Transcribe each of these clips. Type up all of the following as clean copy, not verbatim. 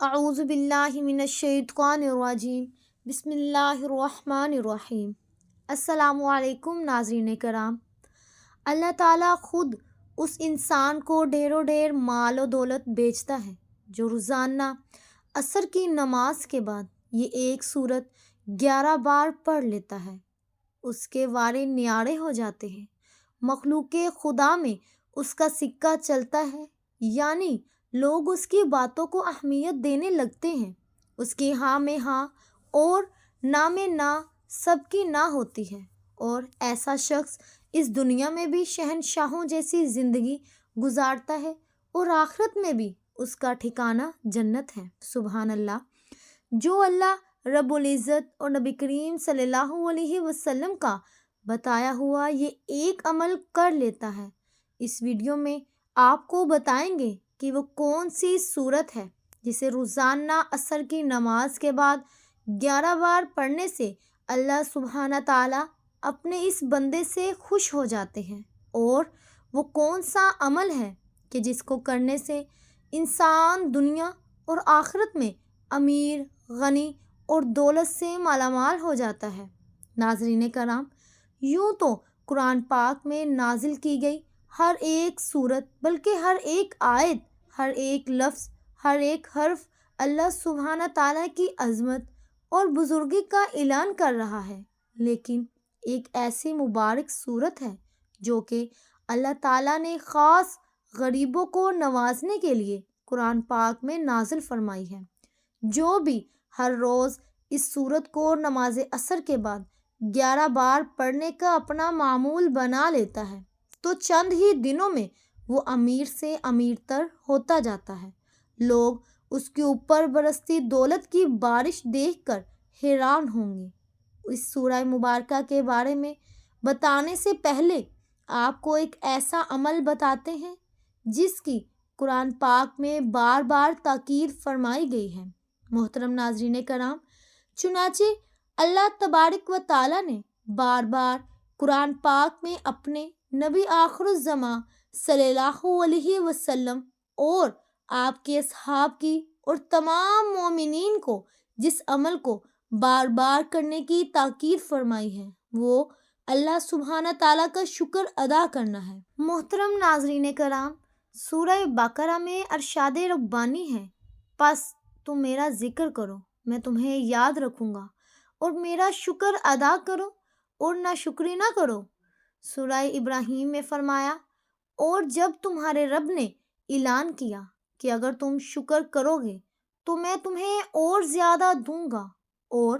اعوذ باللہ من الشیطان الرجیم بسم اللہ الرحمن الرحیم۔ السلام علیکم ناظرین کرام۔ اللہ تعالیٰ خود اس انسان کو ڈھیروں ڈھیر مال و دولت بیچتا ہے جو روزانہ عصر کی نماز کے بعد یہ ایک سورت 11 بار پڑھ لیتا ہے۔ اس کے وارے نیارے ہو جاتے ہیں، مخلوق خدا میں اس کا سکہ چلتا ہے، یعنی لوگ اس کی باتوں کو اہمیت دینے لگتے ہیں۔ اس کی ہاں میں ہاں اور نہ میں نہ سب کی نہ ہوتی ہے، اور ایسا شخص اس دنیا میں بھی شہنشاہوں جیسی زندگی گزارتا ہے اور آخرت میں بھی اس کا ٹھکانہ جنت ہے۔ سبحان اللہ۔ جو اللہ رب العزت اور نبی کریم صلی اللہ علیہ وسلم کا بتایا ہوا یہ ایک عمل کر لیتا ہے، اس ویڈیو میں آپ کو بتائیں گے کہ وہ کون سی صورت ہے جسے روزانہ عصر کی نماز کے بعد 11 بار پڑھنے سے اللہ سبحانہ تعالیٰ اپنے اس بندے سے خوش ہو جاتے ہیں، اور وہ کون سا عمل ہے کہ جس کو کرنے سے انسان دنیا اور آخرت میں امیر، غنی اور دولت سے مالا مال ہو جاتا ہے۔ ناظرین کرام، یوں تو قرآن پاک میں نازل کی گئی ہر ایک صورت بلکہ ہر ایک آیت، ہر ایک لفظ، ہر ایک حرف اللہ سبحانہ تعالیٰ کی عظمت اور بزرگی کا اعلان کر رہا ہے، لیکن ایک ایسی مبارک صورت ہے جو کہ اللہ تعالیٰ نے خاص غریبوں کو نوازنے کے لیے قرآن پاک میں نازل فرمائی ہے۔ جو بھی ہر روز اس صورت کو نماز عصر کے بعد 11 بار پڑھنے کا اپنا معمول بنا لیتا ہے تو چند ہی دنوں میں وہ امیر سے امیر تر ہوتا جاتا ہے۔ لوگ اس کے اوپر برستی دولت کی بارش دیکھ کر حیران ہوں گے۔ اس سورہ مبارکہ کے بارے میں بتانے سے پہلے آپ کو ایک ایسا عمل بتاتے ہیں جس کی قرآن پاک میں بار بار تاکید فرمائی گئی ہے۔ محترم ناظرین کرام، چنانچہ اللہ تبارک و تعالیٰ نے بار بار قرآن پاک میں اپنے نبی آخر الزماں صلی اللہ علیہ وسلم اور آپ کے اصحاب کی اور تمام مومنین کو جس عمل کو بار بار کرنے کی تاکید فرمائی ہے وہ اللہ سبحانہ تعالیٰ کا شکر ادا کرنا ہے۔ محترم ناظرین کرام، سورہ بقرہ میں ارشاد ربانی ہے، پس تم میرا ذکر کرو، میں تمہیں یاد رکھوں گا، اور میرا شکر ادا کرو اور ناشکری نہ کرو۔ سورہ ابراہیم میں فرمایا، اور جب تمہارے رب نے اعلان کیا کہ اگر تم شکر کرو گے تو میں تمہیں اور زیادہ دوں گا، اور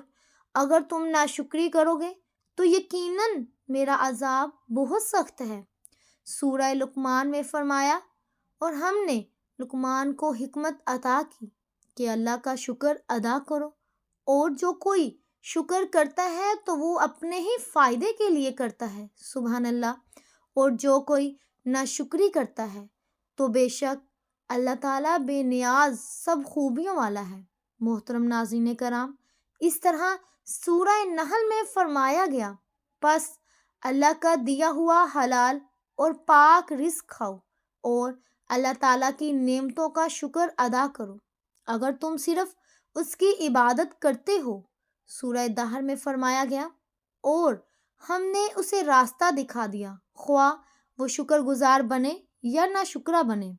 اگر تم ناشکری کرو گے تو یقیناً میرا عذاب بہت سخت ہے۔ سورہ لقمان میں فرمایا، اور ہم نے لقمان کو حکمت عطا کی کہ اللہ کا شکر ادا کرو، اور جو کوئی شکر کرتا ہے تو وہ اپنے ہی فائدے کے لیے کرتا ہے۔ سبحان اللہ۔ اور جو کوئی ناشکری کرتا ہے تو بے شک اللہ تعالیٰ بے نیاز سب خوبیوں والا ہے۔ محترم ناظرین کرام، اس طرح سورہ نحل میں فرمایا گیا، پس اللہ کا دیا ہوا حلال اور پاک رزق کھاؤ اور اللہ تعالیٰ کی نعمتوں کا شکر ادا کرو اگر تم صرف اس کی عبادت کرتے ہو۔ سورہ دہر میں فرمایا گیا، اور ہم نے اسے راستہ دکھا دیا، خواہ وہ شکر گزار بنے یا نہ شکرہ بنے۔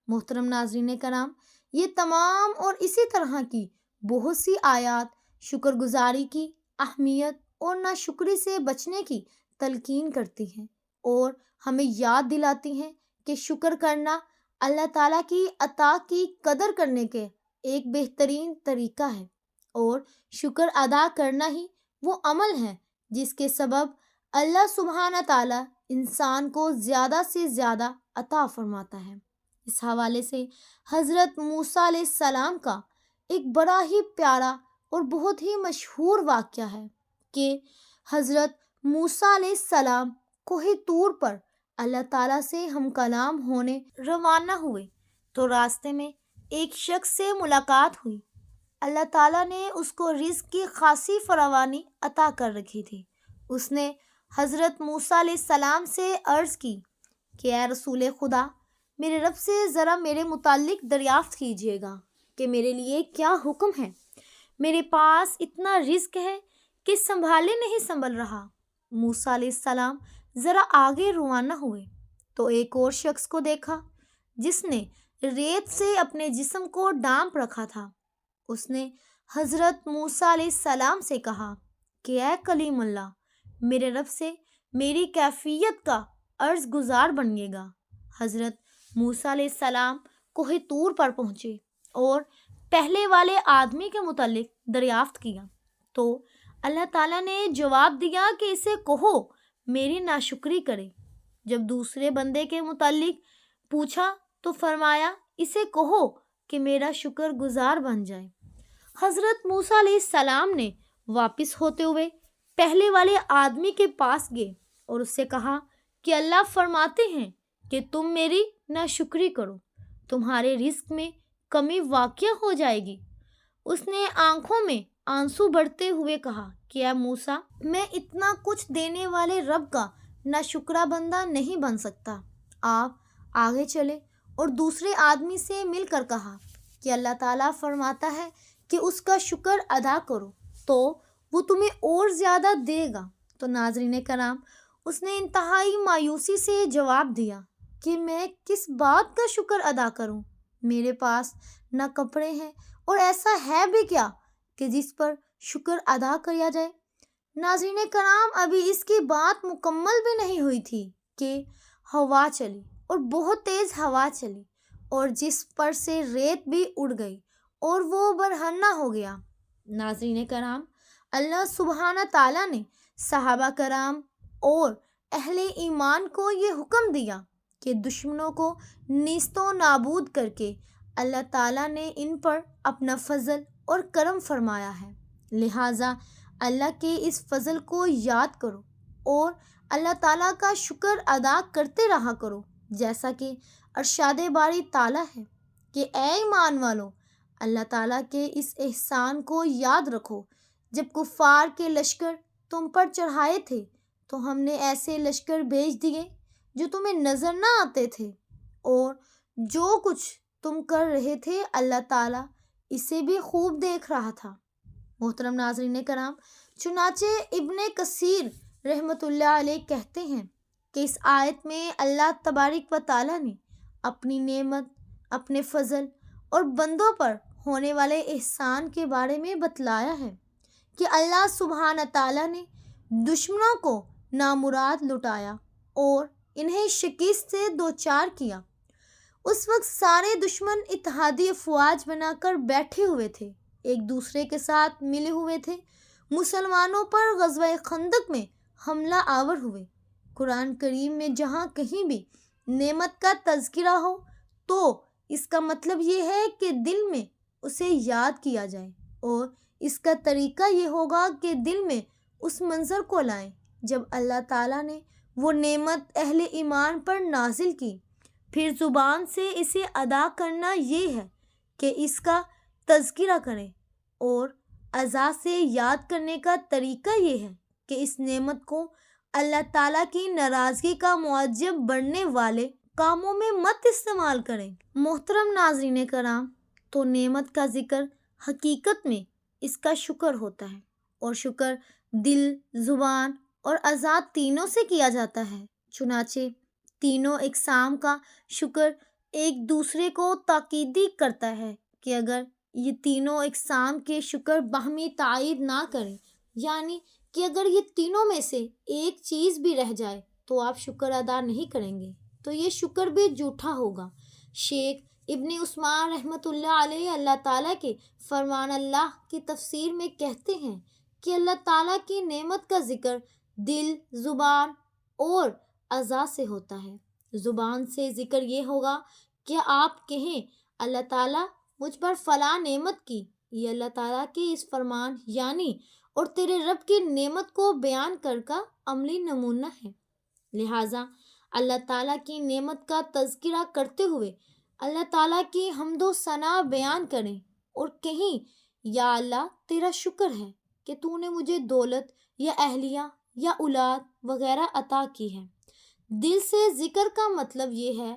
محترم ناظرین کرام، یہ تمام اور اسی طرح کی بہت سی آیات شکر گزاری کی اہمیت اور ناشکری سے بچنے کی تلقین کرتی ہیں اور ہمیں یاد دلاتی ہیں کہ شکر کرنا اللہ تعالیٰ کی عطا کی قدر کرنے کے ایک بہترین طریقہ ہے، اور شکر ادا کرنا ہی وہ عمل ہے جس کے سبب اللہ سبحانہ تعالیٰ انسان کو زیادہ سے زیادہ عطا فرماتا ہے۔ اس حوالے سے حضرت موسیٰ علیہ السلام کا ایک بڑا ہی پیارا اور بہت ہی مشہور واقعہ ہے کہ حضرت موسیٰ علیہ السلام کوہ طور پر اللہ تعالیٰ سے ہم کلام ہونے روانہ ہوئے تو راستے میں ایک شخص سے ملاقات ہوئی۔ اللہ تعالیٰ نے اس کو رزق کی خاصی فراوانی عطا کر رکھی تھی۔ اس نے حضرت موسیٰ علیہ السلام سے عرض کی کہ اے رسول خدا، میرے رب سے ذرا میرے متعلق دریافت کیجیے گا کہ میرے لیے کیا حکم ہے؟ میرے پاس اتنا رزق ہے کہ سنبھالے نہیں سنبھل رہا۔ موسیٰ علیہ السلام ذرا آگے روانہ ہوئے تو ایک اور شخص کو دیکھا جس نے ریت سے اپنے جسم کو ڈانپ رکھا تھا۔ اس نے حضرت موسیٰ علیہ السلام سے کہا کہ اے کلیم اللہ، میرے رب سے میری کیفیت کا عرض گزار بنیے گا۔ حضرت موسیٰ علیہ السلام کوہ طور پر پہنچے اور پہلے والے آدمی کے متعلق دریافت کیا تو اللہ تعالیٰ نے جواب دیا کہ اسے کہو میری ناشکری کرے۔ جب دوسرے بندے کے متعلق پوچھا تو فرمایا اسے کہو کہ میرا شکر گزار بن جائے۔ حضرت موسیٰ علیہ السلام نے واپس ہوتے ہوئے پہلے والے آدمی کے پاس گئے اور اس سے کہا کہ اللہ فرماتے ہیں کہ تم میری ناشکری کرو، تمہارے رزق میں کمی واقع ہو جائے گی۔ اس نے آنکھوں میں آنسو بڑھتے ہوئے کہا کہ اے موسیٰ، میں اتنا کچھ دینے والے رب کا ناشکرہ بندہ نہیں بن سکتا۔ آپ آگے چلے اور دوسرے آدمی سے مل کر کہا کہ اللہ تعالیٰ فرماتا ہے کہ اس کا شکر ادا کرو تو وہ تمہیں اور زیادہ دے گا۔ تو ناظرین کرام، اس نے انتہائی مایوسی سے جواب دیا کہ میں کس بات کا شکر ادا کروں؟ میرے پاس نہ کپڑے ہیں اور ایسا ہے بھی کیا کہ جس پر شکر ادا کیا جائے۔ ناظرین کرام، ابھی اس کی بات مکمل بھی نہیں ہوئی تھی کہ ہوا چلی اور بہت تیز ہوا چلی اور جس پر سے ریت بھی اڑ گئی اور وہ برہنہ ہو گیا۔ ناظرین کرام، اللہ سبحانہ تعالیٰ نے صحابہ کرام اور اہل ایمان کو یہ حکم دیا کہ دشمنوں کو نیست و نابود کر کے اللہ تعالیٰ نے ان پر اپنا فضل اور کرم فرمایا ہے، لہٰذا اللہ کے اس فضل کو یاد کرو اور اللہ تعالیٰ کا شکر ادا کرتے رہا کرو، جیسا کہ ارشاد باری تعالیٰ ہے کہ اے ایمان والو، اللہ تعالیٰ کے اس احسان کو یاد رکھو جب کفار کے لشکر تم پر چڑھائے تھے تو ہم نے ایسے لشکر بھیج دیے جو تمہیں نظر نہ آتے تھے، اور جو کچھ تم کر رہے تھے اللہ تعالیٰ اسے بھی خوب دیکھ رہا تھا۔ محترم ناظرین کرام، چنانچہ ابن کثیر رحمۃ اللہ علیہ کہتے ہیں کہ اس آیت میں اللہ تبارک و تعالیٰ نے اپنی نعمت، اپنے فضل اور بندوں پر ہونے والے احسان کے بارے میں بتلایا ہے کہ اللہ سبحانہ تعالیٰ نے دشمنوں کو نامراد لٹایا اور انہیں شکست سے دوچار کیا۔ اس وقت سارے دشمن اتحادی افواج بنا کر بیٹھے ہوئے تھے، ایک دوسرے کے ساتھ ملے ہوئے تھے۔ مسلمانوں پر غزوہ خندق میں حملہ آور ہوئے۔ قرآن کریم میں جہاں کہیں بھی نعمت کا تذکرہ ہو تو اس کا مطلب یہ ہے کہ دل میں اسے یاد کیا جائے، اور اس کا طریقہ یہ ہوگا کہ دل میں اس منظر کو لائیں جب اللہ تعالیٰ نے وہ نعمت اہل ایمان پر نازل کی۔ پھر زبان سے اسے ادا کرنا یہ ہے کہ اس کا تذکرہ کریں، اور اعضاء سے یاد کرنے کا طریقہ یہ ہے کہ اس نعمت کو اللہ تعالیٰ کی ناراضگی کا موجب بڑھنے والے کاموں میں مت استعمال کریں۔ محترم ناظرین کرام، تو نعمت کا ذکر حقیقت میں اس کا شکر ہوتا ہے، اور شکر دل، زبان اور اعضاء تینوں سے کیا جاتا ہے۔ چنانچہ تینوں اقسام کا شکر ایک دوسرے کو تاکیدی کرتا ہے کہ اگر یہ تینوں اقسام کے شکر باہمی تائید نہ کریں، یعنی کہ اگر یہ تینوں میں سے ایک چیز بھی رہ جائے تو آپ شکر ادا نہیں کریں گے تو یہ شکر بھی جھوٹا ہوگا۔ شیخ ابن عثمان رحمۃ اللہ علیہ اللہ تعالیٰ کے فرمان اللہ کی تفسیر میں کہتے ہیں کہ اللہ تعالیٰ کی نعمت کا ذکر دل، زبان اور اعضاء سے ہوتا ہے۔ زبان سے ذکر یہ ہوگا کہ آپ کہیں اللہ تعالیٰ مجھ پر فلاں نعمت کی، یہ اللہ تعالیٰ کے اس فرمان یعنی اور تیرے رب کی نعمت کو بیان کر کا عملی نمونہ ہے۔ لہٰذا اللہ تعالیٰ کی نعمت کا تذکرہ کرتے ہوئے اللہ تعالیٰ کی حمد و ثنا بیان کریں اور کہیں یا اللہ تیرا شکر ہے کہ تو نے مجھے دولت یا اہلیہ یا اولاد وغیرہ عطا کی ہے۔ دل سے ذکر کا مطلب یہ ہے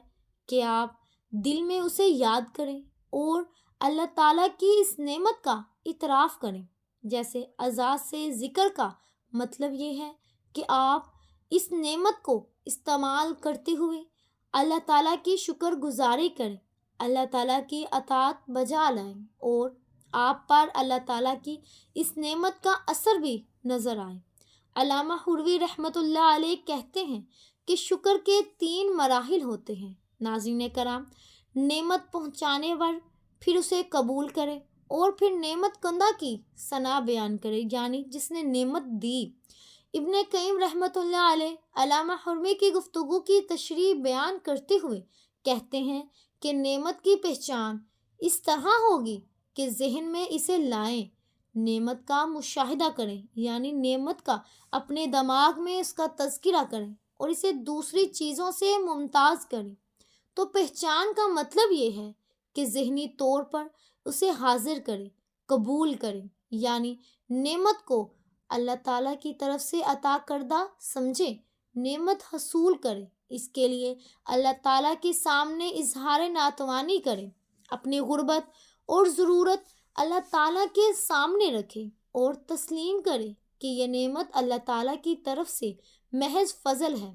کہ آپ دل میں اسے یاد کریں اور اللہ تعالیٰ کی اس نعمت کا اعتراف کریں۔ جیسے اعزاز سے ذکر کا مطلب یہ ہے کہ آپ اس نعمت کو استعمال کرتے ہوئے اللہ تعالیٰ کی شکر گزاری کریں، اللہ تعالیٰ کی اطاعت بجا لائیں اور آپ پر اللہ تعالیٰ کی اس نعمت کا اثر بھی نظر آئے۔ علامہ حروی رحمۃ اللہ علیہ کہتے ہیں کہ شکر کے 3 مراحل ہوتے ہیں۔ ناظرین کرام، نعمت پہنچانے پر پھر اسے قبول کرے اور پھر نعمت کندہ کی ثنا بیان کرے، یعنی جس نے نعمت دی۔ ابن قیم رحمۃ اللہ علیہ علامہ حرمی کی گفتگو کی تشریح بیان کرتے ہوئے کہتے ہیں کہ نعمت کی پہچان اس طرح ہوگی کہ ذہن میں اسے لائیں، نعمت کا مشاہدہ کریں، یعنی نعمت کا اپنے دماغ میں اس کا تذکرہ کریں اور اسے دوسری چیزوں سے ممتاز کریں۔ تو پہچان کا مطلب یہ ہے کہ ذہنی طور پر اسے حاضر کریں، قبول کریں، یعنی نعمت کو اللہ تعالیٰ کی طرف سے عطا کردہ سمجھیں، نعمت حصول کریں، اس کے لیے اللہ تعالیٰ کے سامنے اظہار ناتوانی کریں، اپنی غربت اور ضرورت اللہ تعالیٰ کے سامنے رکھیں اور تسلیم کریں کہ یہ نعمت اللہ تعالیٰ کی طرف سے محض فضل ہے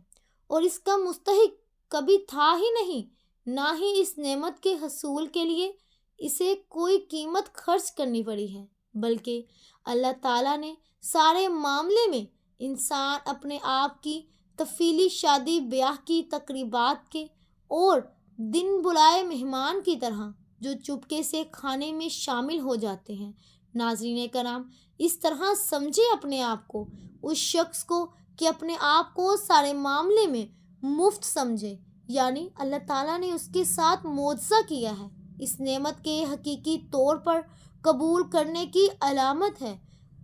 اور اس کا مستحق کبھی تھا ہی نہیں، نہ ہی اس نعمت کے حصول کے لیے اسے کوئی قیمت خرچ کرنی پڑی ہے، بلکہ اللہ تعالیٰ نے سارے معاملے میں انسان اپنے آپ کی تفصیلی شادی بیاہ کی تقریبات کے اور دن بلائے مہمان کی طرح جو چپکے سے کھانے میں شامل ہو جاتے ہیں۔ ناظرین کرام، اس طرح سمجھے اپنے آپ کو، اس شخص کو کہ اپنے آپ کو سارے معاملے میں مفت سمجھے، یعنی اللہ تعالیٰ نے اس کے ساتھ معجزہ کیا ہے۔ اس نعمت کے حقیقی طور پر قبول کرنے کی علامت ہے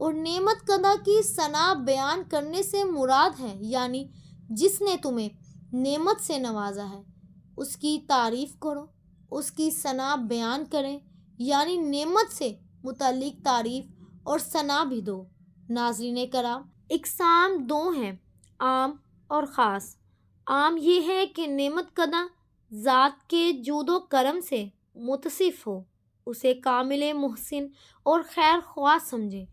اور نعمت قضا کی ثنا بیان کرنے سے مراد ہے، یعنی جس نے تمہیں نعمت سے نوازا ہے اس کی تعریف کرو، اس کی ثنا بیان کریں، یعنی نعمت سے متعلق تعریف اور ثنا بھی دو۔ ناظرین کرام، اقسام 2 ہیں، عام اور خاص۔ عام یہ ہے کہ نعمت قضا ذات کے جود و کرم سے متصف ہو، اسے کامل محسن اور خیر خواہ سمجھیں،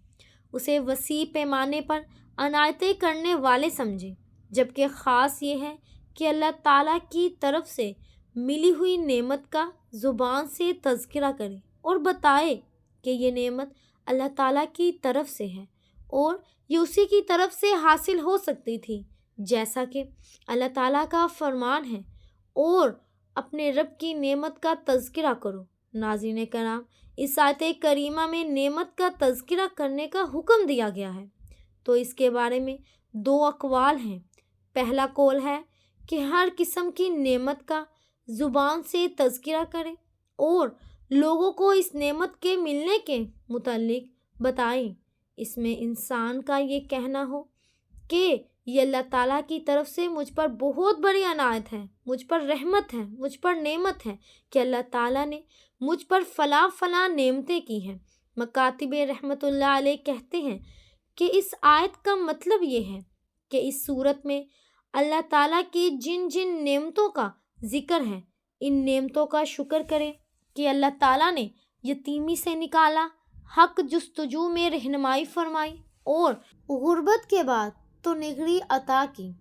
اسے وسیع پیمانے پر عنایتیں کرنے والے سمجھیں۔ جبکہ خاص یہ ہے کہ اللہ تعالیٰ کی طرف سے ملی ہوئی نعمت کا زبان سے تذکرہ کرے اور بتائے کہ یہ نعمت اللہ تعالیٰ کی طرف سے ہے اور یہ اسی کی طرف سے حاصل ہو سکتی تھی، جیسا کہ اللہ تعالیٰ کا فرمان ہے، اور اپنے رب کی نعمت کا تذکرہ کرو۔ ناظرین کرام، اس آیت کریمہ میں نعمت کا تذکرہ کرنے کا حکم دیا گیا ہے، تو اس کے بارے میں 2 اقوال ہیں۔ پہلا قول ہے کہ ہر قسم کی نعمت کا زبان سے تذکرہ کریں اور لوگوں کو اس نعمت کے ملنے کے متعلق بتائیں۔ اس میں انسان کا یہ کہنا ہو کہ یہ اللہ تعالیٰ کی طرف سے مجھ پر بہت بڑی عنایت ہے، مجھ پر رحمت ہے، مجھ پر نعمت ہے کہ اللہ تعالیٰ نے مجھ پر فلاں فلاں نعمتیں کی ہیں۔ مکاتب رحمت اللہ علیہ کہتے ہیں کہ اس آیت کا مطلب یہ ہے کہ اس صورت میں اللہ تعالیٰ کی جن جن نعمتوں کا ذکر ہے، ان نعمتوں کا شکر کرے کہ اللہ تعالیٰ نے یتیمی سے نکالا، حق جستجو میں رہنمائی فرمائی اور غربت کے بعد تو نگری عطا کی۔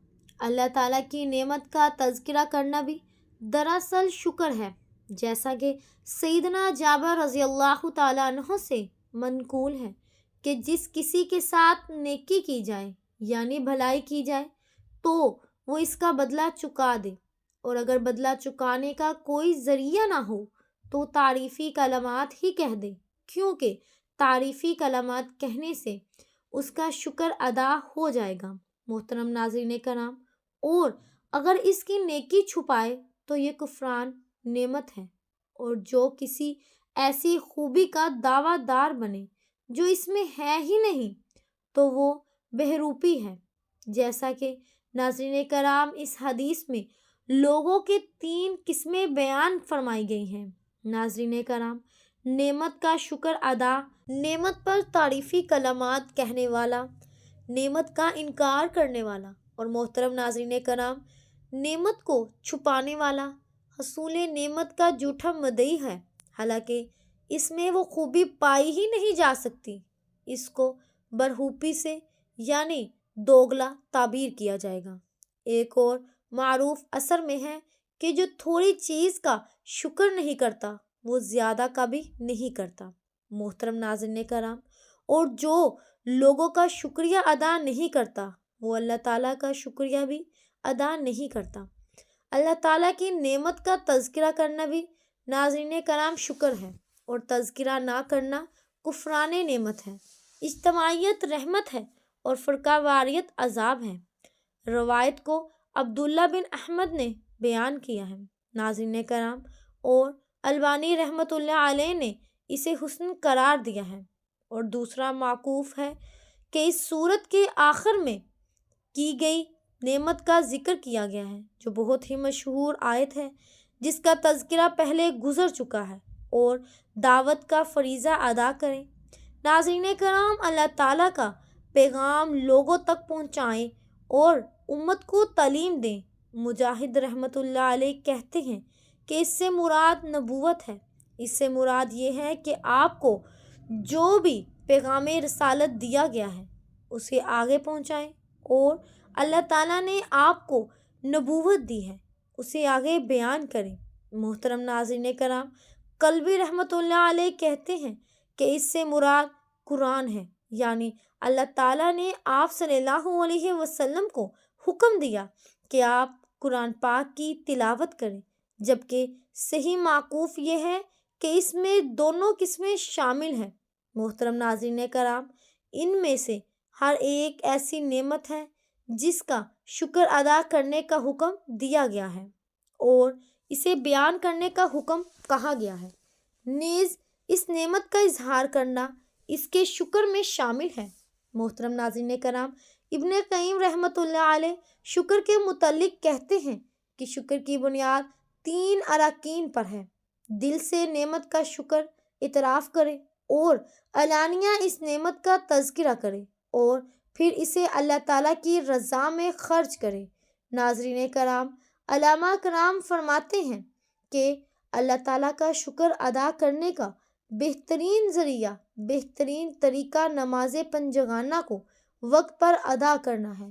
اللہ تعالیٰ کی نعمت کا تذکرہ کرنا بھی دراصل شکر ہے، جیسا کہ سیدنا جابر رضی اللہ تعالیٰ عنہ سے منقول ہے کہ جس کسی کے ساتھ نیکی کی جائے یعنی بھلائی کی جائے تو وہ اس کا بدلہ چکا دے، اور اگر بدلہ چکانے کا کوئی ذریعہ نہ ہو تو تعریفی کلمات ہی کہہ دے، کیونکہ تعریفی کلمات کہنے سے اس کا شکر ادا ہو جائے گا۔ محترم ناظرین کرام، اور اگر اس کی نیکی چھپائے تو یہ کفران نعمت ہے، اور جو کسی ایسی خوبی کا دعویٰ دار بنے جو اس میں ہے ہی نہیں تو وہ بہروپی ہے۔ جیسا کہ ناظرین کرام، اس حدیث میں لوگوں کے 3 قسمیں بیان فرمائی گئی ہیں۔ ناظرین کرام، نعمت کا شکر ادا، نعمت پر تعریفی کلمات کہنے والا، نعمت کا انکار کرنے والا، اور محترم ناظرین کرام، نعمت کو چھپانے والا حصول نعمت کا جھوٹا مدعی ہے۔ حالانکہ اس میں وہ خوبی پائی ہی نہیں جا سکتی، اس کو برہوپی سے یعنی دوگلا تعبیر کیا جائے گا۔ ایک اور معروف اثر میں ہے کہ جو تھوڑی چیز کا شکر نہیں کرتا وہ زیادہ کا بھی نہیں کرتا۔ محترم ناظرین کرام، اور جو لوگوں کا شکریہ ادا نہیں کرتا وہ اللہ تعالیٰ کا شکریہ بھی ادا نہیں کرتا۔ اللہ تعالیٰ کی نعمت کا تذکرہ کرنا بھی ناظرین کرام شکر ہے، اور تذکرہ نہ کرنا کفران نعمت ہے۔ اجتماعیت رحمت ہے اور فرقہ واریت عذاب ہے۔ روایت کو عبداللہ بن احمد نے بیان کیا ہے ناظرین کرام، اور البانی رحمۃ اللہ علیہ نے اسے حسن قرار دیا ہے۔ اور دوسرا موقوف ہے کہ اس سورت کے آخر میں کی گئی نعمت کا ذکر کیا گیا ہے، جو بہت ہی مشہور آیت ہے جس کا تذکرہ پہلے گزر چکا ہے، اور دعوت کا فریضہ ادا کریں۔ ناظرین کرام، اللہ تعالیٰ کا پیغام لوگوں تک پہنچائیں اور امت کو تعلیم دیں۔ مجاہد رحمۃ اللہ علیہ کہتے ہیں کہ اس سے مراد نبوت ہے۔ اس سے مراد یہ ہے کہ آپ کو جو بھی پیغام رسالت دیا گیا ہے اسے آگے پہنچائیں، اور اللہ تعالیٰ نے آپ کو نبوت دی ہے اسے آگے بیان کریں۔ محترم ناظرین کرام، قلبی رحمۃ اللہ علیہ کہتے ہیں کہ اس سے مراد قرآن ہے، یعنی اللہ تعالیٰ نے آپ صلی اللہ علیہ وسلم کو حکم دیا کہ آپ قرآن پاک کی تلاوت کریں، جبکہ صحیح موقوف یہ ہے کہ اس میں دونوں قسمیں شامل ہیں۔ محترم ناظرین کرام، ان میں سے ہر ایک ایسی نعمت ہے جس کا شکر ادا کرنے کا حکم دیا گیا ہے اور اسے بیان کرنے کا حکم کہا گیا ہے۔ نیز اس نعمت کا اظہار کرنا اس کے شکر میں شامل ہے۔ محترم ناظرین کرام، ابن قیم رحمۃ اللہ علیہ شکر کے متعلق کہتے ہیں کہ شکر کی بنیاد 3 اراکین پر ہے۔ دل سے نعمت کا شکر اعتراف کرے اور علانیہ اس نعمت کا تذکرہ کرے، اور پھر اسے اللہ تعالیٰ کی رضا میں خرچ کرے۔ ناظرین کرام، علماء کرام فرماتے ہیں کہ اللہ تعالیٰ کا شکر ادا کرنے کا بہترین ذریعہ، بہترین طریقہ نماز پنجگانہ کو وقت پر ادا کرنا ہے۔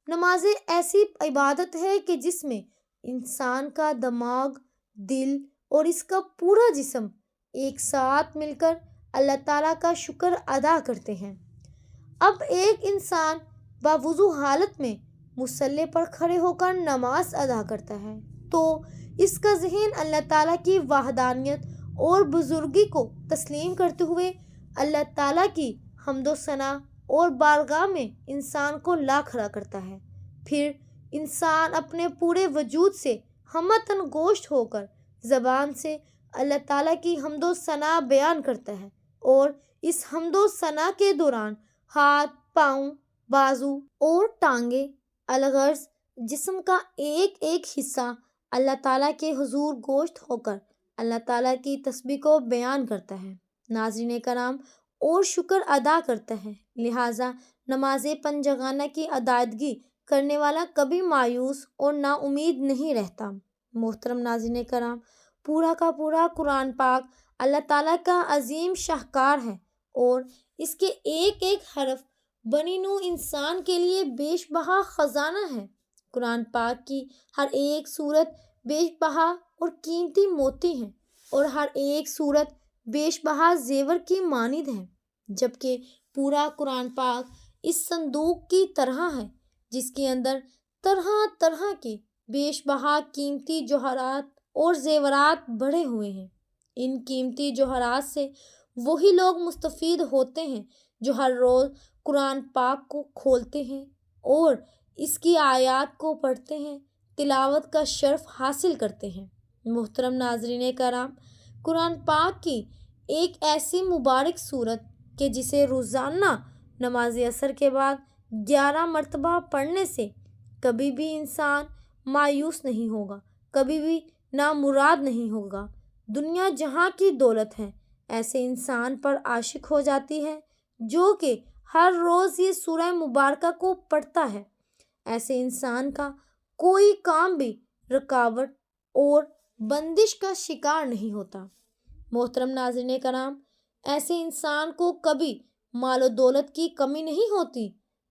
نماز ایسی عبادت ہے کہ جس میں انسان کا دماغ، دل اور اس کا پورا جسم ایک ساتھ مل کر اللہ تعالیٰ کا شکر ادا کرتے ہیں۔ اب ایک انسان باوضو حالت میں مصلی پر کھڑے ہو کر نماز ادا کرتا ہے تو اس کا ذہن اللہ تعالیٰ کی وحدانیت اور بزرگی کو تسلیم کرتے ہوئے اللہ تعالیٰ کی حمد و ثنا اور بارگاہ میں انسان کو لا کھڑا کرتا ہے۔ پھر انسان اپنے پورے وجود سے ہمتن گوشت ہو کر زبان سے اللہ تعالیٰ کی حمد و ثنا بیان کرتا ہے، اور اس حمد و ثنا کے دوران ہاتھ، پاؤں، بازو اور ٹانگیں، الغرض جسم کا ایک ایک حصہ اللہ تعالیٰ کے حضور گوشت ہو کر اللہ تعالیٰ کی تسبیح کو بیان کرتا ہے، ناظرین کرام، اور شکر ادا کرتا ہے۔ لہٰذا نماز پنجگانہ کی ادائیگی کرنے والا کبھی مایوس اور نا امید نہیں رہتا۔ محترم ناظرین کرام، پورا کا پورا قرآن پاک اللہ تعالیٰ کا عظیم شاہکار ہے، اور اس کے ایک ایک حرف بنی نوع انسان کے لیے بیش بہا خزانہ ہے۔ قرآن پاک کی ہر ایک سورت بیش بہا اور قیمتی موتی ہیں، اور ہر ایک سورت بیش بہا زیور کی مانند ہے، جبکہ پورا قرآن پاک اس صندوق کی طرح ہے جس کے اندر طرح طرح کے بیش بہا قیمتی جوہرات اور زیورات بڑھے ہوئے ہیں۔ ان قیمتی جوہرات سے وہی لوگ مستفید ہوتے ہیں جو ہر روز قرآن پاک کو کھولتے ہیں اور اس کی آیات کو پڑھتے ہیں، تلاوت کا شرف حاصل کرتے ہیں۔ محترم ناظرین کرام، قرآن پاک کی ایک ایسی مبارک سورت کہ جسے روزانہ نماز عصر کے بعد 11 مرتبہ پڑھنے سے کبھی بھی انسان مایوس نہیں ہوگا، کبھی بھی نامراد نہیں ہوگا۔ دنیا جہاں کی دولت ہے ایسے انسان پر عاشق ہو جاتی ہے جو کہ ہر روز یہ سورہ مبارکہ کو پڑھتا ہے۔ ایسے انسان کا کوئی کام بھی رکاوٹ اور بندش کا شکار نہیں ہوتا۔ محترم ناظرین کرام، ایسے انسان کو کبھی مال و دولت کی کمی نہیں ہوتی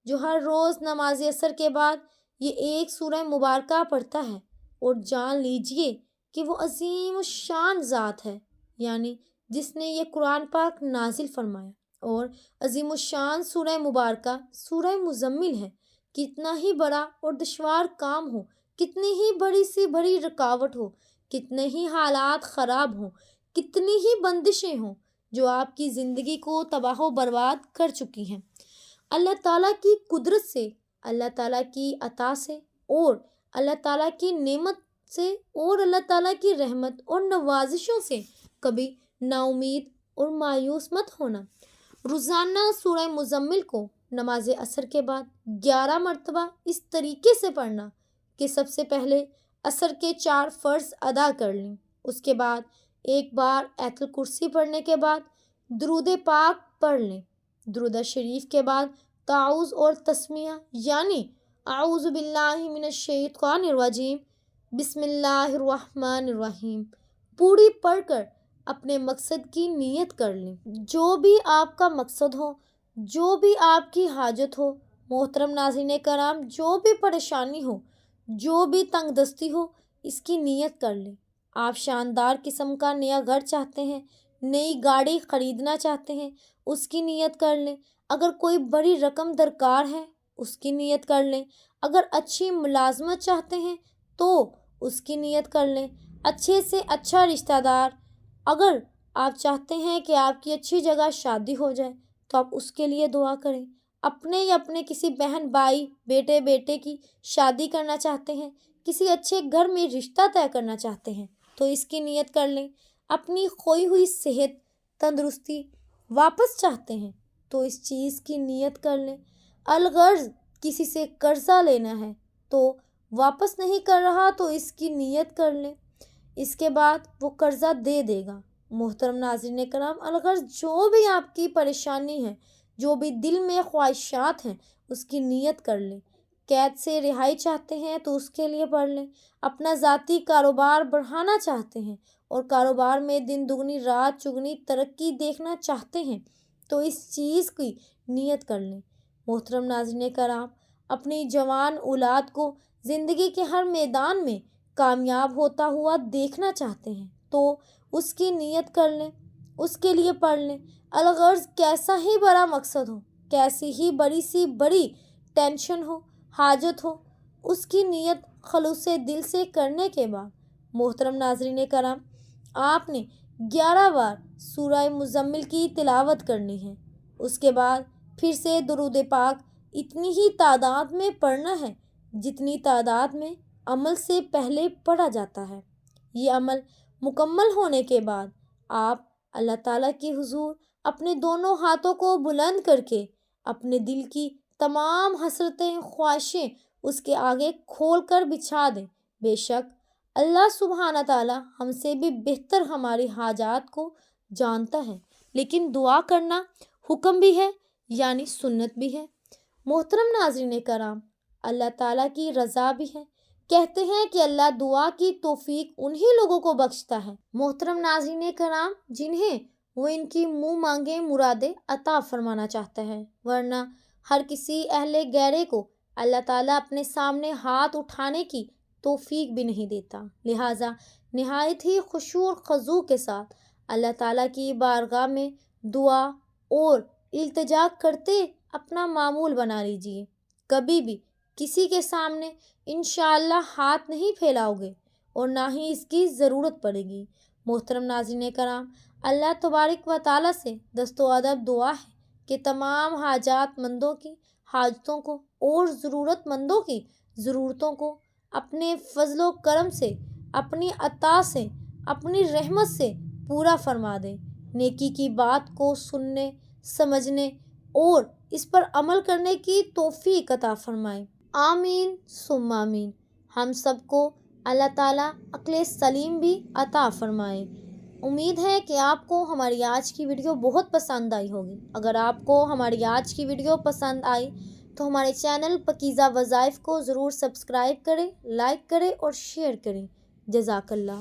جو ہر روز نماز عصر کے بعد یہ ایک سورہ مبارکہ پڑھتا ہے، اور جان لیجئے کہ وہ عظیم الشان ذات ہے، یعنی جس نے یہ قرآن پاک نازل فرمایا۔ اور عظیم الشان سورہ مبارکہ سورہ مزمل ہے۔ کتنا ہی بڑا اور دشوار کام ہو، کتنی ہی بڑی سی بڑی رکاوٹ ہو، کتنے ہی حالات خراب ہوں، کتنی ہی بندشیں ہوں جو آپ کی زندگی کو تباہ و برباد کر چکی ہیں، اللہ تعالیٰ کی قدرت سے، اللہ تعالیٰ کی عطا سے، اور اللہ تعالیٰ کی نعمت سے، اور اللہ تعالیٰ کی رحمت اور نوازشوں سے کبھی نا امید اور مایوس مت ہونا۔ روزانہ سورہ مزمل کو نماز عصر کے بعد 11 مرتبہ اس طریقے سے پڑھنا کہ سب سے پہلے عصر کے 4 فرض ادا کر لیں، اس کے بعد ایک بار آیت الکرسی پڑھنے کے بعد درود پاک پڑھ لیں، درود شریف کے بعد تعوذ اور تسمیہ یعنی اعوذ باللہ من الشیطان الرجیم بسم اللہ الرحمن الرحیم پوری پڑھ کر اپنے مقصد کی نیت کر لیں۔ جو بھی آپ کا مقصد ہو، جو بھی آپ کی حاجت ہو، محترم ناظرین کرام، جو بھی پریشانی ہو، جو بھی تنگ دستی ہو، اس کی نیت کر لیں۔ آپ شاندار قسم کا نیا گھر چاہتے ہیں، نئی گاڑی خریدنا چاہتے ہیں، اس کی نیت کر لیں۔ اگر کوئی بڑی رقم درکار ہے، اس کی نیت کر لیں۔ اگر اچھی ملازمت چاہتے ہیں تو اس کی نیت کر لیں۔ اچھے سے اچھا رشتہ دار، اگر آپ چاہتے ہیں کہ آپ کی اچھی جگہ شادی ہو جائے تو آپ اس کے لیے دعا کریں۔ اپنے یا اپنے کسی بہن بھائی بیٹے کی شادی کرنا چاہتے ہیں، کسی اچھے گھر میں رشتہ طے کرنا چاہتے ہیں تو اس کی نیت کر لیں۔ اپنی کھوئی ہوئی صحت تندرستی واپس چاہتے ہیں تو اس چیز کی نیت کر لیں۔ الغرض کسی سے قرضہ لینا ہے تو واپس نہیں کر رہا تو اس کی نیت کر لیں، اس کے بعد وہ قرضہ دے دے گا۔ محترم ناظرین کرام، الغرض جو بھی آپ کی پریشانی ہے، جو بھی دل میں خواہشات ہیں، اس کی نیت کر لیں۔ قید سے رہائی چاہتے ہیں تو اس کے لیے پڑھ لیں۔ اپنا ذاتی کاروبار بڑھانا چاہتے ہیں اور کاروبار میں دن دگنی رات چگنی ترقی دیکھنا چاہتے ہیں تو اس چیز کی نیت کر لیں۔ محترم ناظرین کرام، اپنی جوان اولاد کو زندگی کے ہر میدان میں کامیاب ہوتا ہوا دیکھنا چاہتے ہیں تو اس کی نیت کر لیں، اس کے لیے پڑھ لیں۔ الغرض کیسا ہی بڑا مقصد ہو، کیسی ہی بڑی سی بڑی ٹینشن ہو، حاجت ہو، اس کی نیت خلوص دل سے کرنے کے بعد محترم ناظرین کرام، آپ نے 11 بار سورہ مزمل کی تلاوت کرنی ہے۔ اس کے بعد پھر سے درود پاک اتنی ہی تعداد میں پڑھنا ہے جتنی تعداد میں عمل سے پہلے پڑھا جاتا ہے۔ یہ عمل مکمل ہونے کے بعد آپ اللہ تعالیٰ کے حضور اپنے دونوں ہاتھوں کو بلند کر کے اپنے دل کی تمام حسرتیں خواہشیں اس کے آگے کھول کر بچھا دیں۔ بے شک اللہ سبحانہ تعالیٰ ہم سے بھی بہتر ہماری حاجات کو جانتا ہے، لیکن دعا کرنا حکم بھی ہے یعنی سنت بھی ہے۔ محترم ناظرین کرام، اللہ تعالیٰ کی رضا بھی ہے۔ کہتے ہیں کہ اللہ دعا کی توفیق انہی لوگوں کو بخشتا ہے، محترم ناظرین کرام، جنہیں وہ ان کی منہ مانگے مرادیں عطا فرمانا چاہتا ہے، ورنہ ہر کسی اہل غیرے کو اللہ تعالیٰ اپنے سامنے ہاتھ اٹھانے کی توفیق بھی نہیں دیتا۔ لہٰذا نہایت ہی خشوع اور خضوع کے ساتھ اللہ تعالیٰ کی بارگاہ میں دعا اور التجا کرتے اپنا معمول بنا لیجیے۔ کبھی بھی کسی کے سامنے انشاءاللہ ہاتھ نہیں پھیلاؤ گے اور نہ ہی اس کی ضرورت پڑے گی۔ محترم ناظرین کرام، اللہ تبارک و تعالیٰ سے دست و ادب دعا ہے کہ تمام حاجات مندوں کی حاجتوں کو اور ضرورت مندوں کی ضرورتوں کو اپنے فضل و کرم سے، اپنی عطا سے، اپنی رحمت سے پورا فرما دے۔ نیکی کی بات کو سننے، سمجھنے اور اس پر عمل کرنے کی توفیق عطا فرمائے۔ آمین ثم آمین۔ ہم سب کو اللہ تعالیٰ عقل سلیم بھی عطا فرمائے۔ امید ہے کہ آپ کو ہماری آج کی ویڈیو بہت پسند آئی ہوگی۔ اگر آپ کو ہماری آج کی ویڈیو پسند آئی تو ہمارے چینل پاکیزہ وظائف کو ضرور سبسکرائب کریں، لائک کریں اور شیئر کریں۔ جزاک اللہ۔